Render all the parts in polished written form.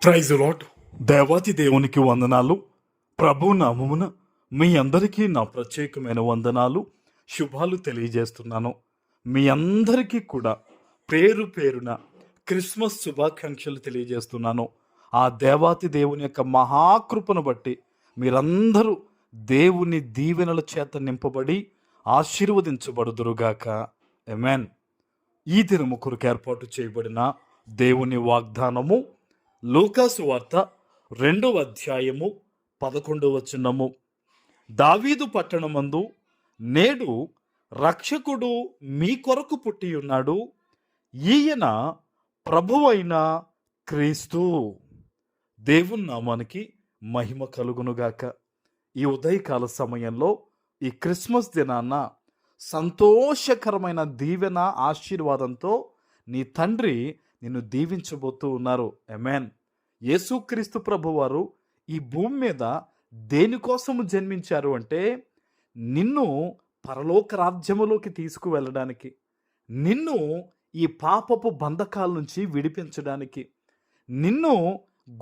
Praise lord. దేవాతి దేవునికి వందనాలు. ప్రభు నామమున మీ అందరికీ నా ప్రత్యేకమైన వందనాలు, శుభాలు తెలియజేస్తున్నాను. మీ అందరికీ కూడా పేరు పేరున క్రిస్మస్ శుభాకాంక్షలు తెలియజేస్తున్నాను. ఆ దేవాతి దేవుని యొక్క మహాకృపను బట్టి మీరందరూ దేవుని దీవెనల చేత నింపబడి ఆశీర్వదించబడుదురుగాక. ఆమేన్. ఈ దినము కొరకు ఏర్పాటు చేయబడిన దేవుని వాగ్దానము లూకాసు వార్త 2వ అధ్యాయము 11వ వచనము. దావీదు పట్టణమందు నేడు రక్షకుడు మీ కొరకు పుట్టి ఉన్నాడు, ఈయన ప్రభువైన క్రీస్తు. దేవుని నామానికి మహిమ కలుగునుగాక. ఈ ఉదయకాల సమయంలో ఈ క్రిస్మస్ దినాన సంతోషకరమైన దీవెన ఆశీర్వాదంతో నీ తండ్రి నిన్ను దీవించబోతూ ఉన్నారు. ఆమేన్. యేసుక్రీస్తు ప్రభువారు ఈ భూమి మీద దేనికోసము జన్మించారు అంటే నిన్ను పరలోక రాజ్యములోకి తీసుకువెళ్ళడానికి, నిన్ను ఈ పాపపు బంధకాల నుంచి విడిపించడానికి, నిన్ను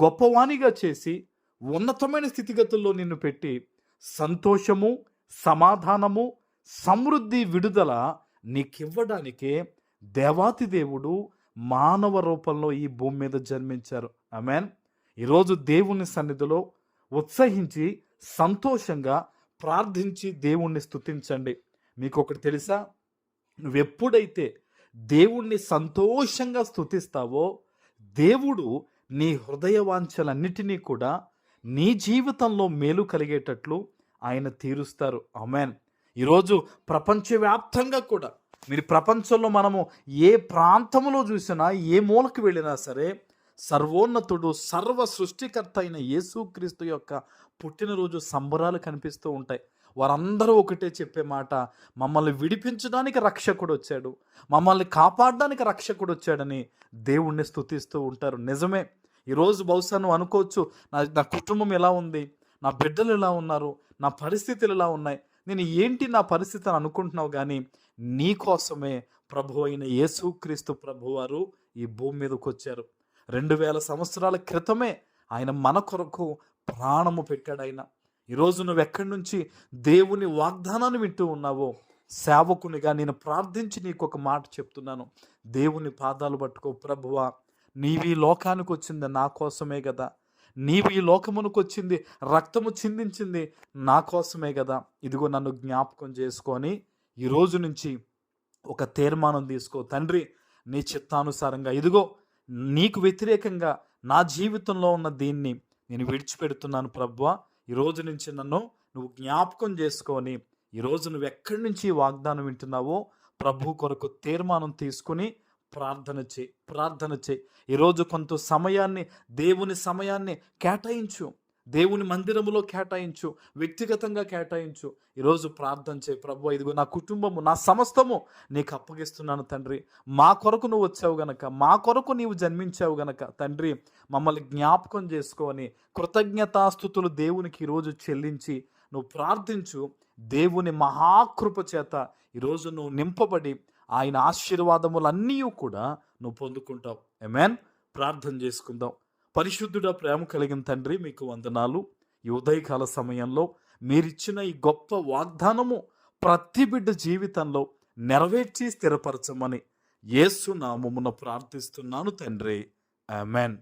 గొప్పవానిగా చేసి ఉన్నతమైన స్థితిగతుల్లో నిన్ను పెట్టి సంతోషము, సమాధానము, సమృద్ధి, విడుదల నీకివ్వడానికే దేవాతి దేవుడు మానవ రూపంలో ఈ భూమి మీద జన్మించారు. ఆమేన్. ఈరోజు దేవుని సన్నిధిలో ఉత్సహించి సంతోషంగా ప్రార్థించి దేవుణ్ణి స్తుతించండి. మీకు ఒకటి తెలుసా, నువ్వెప్పుడైతే దేవుణ్ణి సంతోషంగా స్తుతిస్తావో దేవుడు నీ హృదయ వాంఛలన్నిటినీ కూడా నీ జీవితంలో మేలు కలిగేటట్లు ఆయన తీరుస్తారు. ఆమేన్. ఈరోజు ప్రపంచవ్యాప్తంగా కూడా మీరు ప్రపంచంలో మనము ఏ ప్రాంతంలో చూసినా, ఏ మూలకు వెళ్ళినా సరే సర్వోన్నతుడు, సర్వ సృష్టికర్త అయిన యేసుక్రీస్తు యొక్క పుట్టినరోజు సంబరాలు కనిపిస్తూ ఉంటాయి. వారందరూ ఒకటే చెప్పే మాట, మమ్మల్ని విడిపించడానికి రక్షకుడు వచ్చాడు, మమ్మల్ని కాపాడడానికి రక్షకుడు వచ్చాడని దేవుణ్ణి స్తుతిస్తూ ఉంటారు. నిజమే. ఈరోజు బహుశా నువ్వు అనుకోవచ్చు, నా కుటుంబం ఎలా ఉంది, నా బిడ్డలు ఎలా ఉన్నారు, నా పరిస్థితులు ఎలా ఉన్నాయి, నేను ఏంటి నా పరిస్థితి అని అనుకుంటున్నావు. కానీ నీ కోసమే ప్రభు అయిన యేసుక్రీస్తు ప్రభువారు ఈ భూమి మీదకి వచ్చారు. 2000 సంవత్సరాల క్రితమే ఆయన మన కొరకు ప్రాణము పెట్టాడు. ఆయన ఈరోజు నువ్వు ఎక్కడి నుంచి దేవుని వాగ్దానాన్ని వింటూ ఉన్నావో, సేవకునిగా నేను ప్రార్థించి నీకు ఒక మాట చెప్తున్నాను. దేవుని పాదాలు పట్టుకో. ప్రభువా, నీవు ఈ లోకానికి వచ్చింది నా కోసమే కదా, నీవు ఈ లోకమునకు వచ్చింది, రక్తము చిందించింది నా కోసమే కదా. ఇదిగో నన్ను జ్ఞాపకం చేసుకొని ఈరోజు నుంచి ఒక తీర్మానం తీసుకో. తండ్రి, నీ చిత్తానుసారంగా ఇదిగో నీకు వ్యతిరేకంగా నా జీవితంలో ఉన్న దీన్ని నేను విడిచిపెడుతున్నాను ప్రభువా. ఈరోజు నుంచి నన్ను నువ్వు జ్ఞాపకం చేసుకొని, ఈరోజు నువ్వు ఎక్కడి నుంచి ఈ వాగ్దానం వింటున్నావో ప్రభు కొరకు తీర్మానం తీసుకుని ప్రార్థన చేయి. ఈరోజు కొంత సమయాన్ని, దేవుని సమయాన్ని కేటాయించు, దేవుని మందిరములో కేటాయించు, వ్యక్తిగతంగా కేటాయించు. ఈరోజు ప్రార్థన చేయి. ప్రభువా, ఇదిగో నా కుటుంబము, నా సమస్తము నీకు అప్పగిస్తున్నాను తండ్రి. మా కొరకు నువ్వు వచ్చావు గనక, మా కొరకు నీవు జన్మించావు గనక తండ్రి, మమ్మల్ని జ్ఞాపకం చేసుకొని కృతజ్ఞతాస్తుతులు దేవునికి ఈరోజు చెల్లించి నువ్వు ప్రార్థించు. దేవుని మహాకృప చేత ఈరోజు నువ్వు నింపబడి ఆయన ఆశీర్వాదములన్నీ కూడా నువ్వు పొందుకుంటావు. ఆమేన్. ప్రార్థన చేసుకుందాం. పరిశుద్ధుడా, ప్రేమ కలిగిన తండ్రి, మీకు వందనాలు. ఈ ఉదయకాల సమయంలో మీరిచ్చిన ఈ గొప్ప వాగ్దానము ప్రతి బిడ్డ జీవితంలో నెరవేర్చి స్థిరపరచమని యేసు నామమున ప్రార్థిస్తున్నాను తండ్రి. ఆమేన్.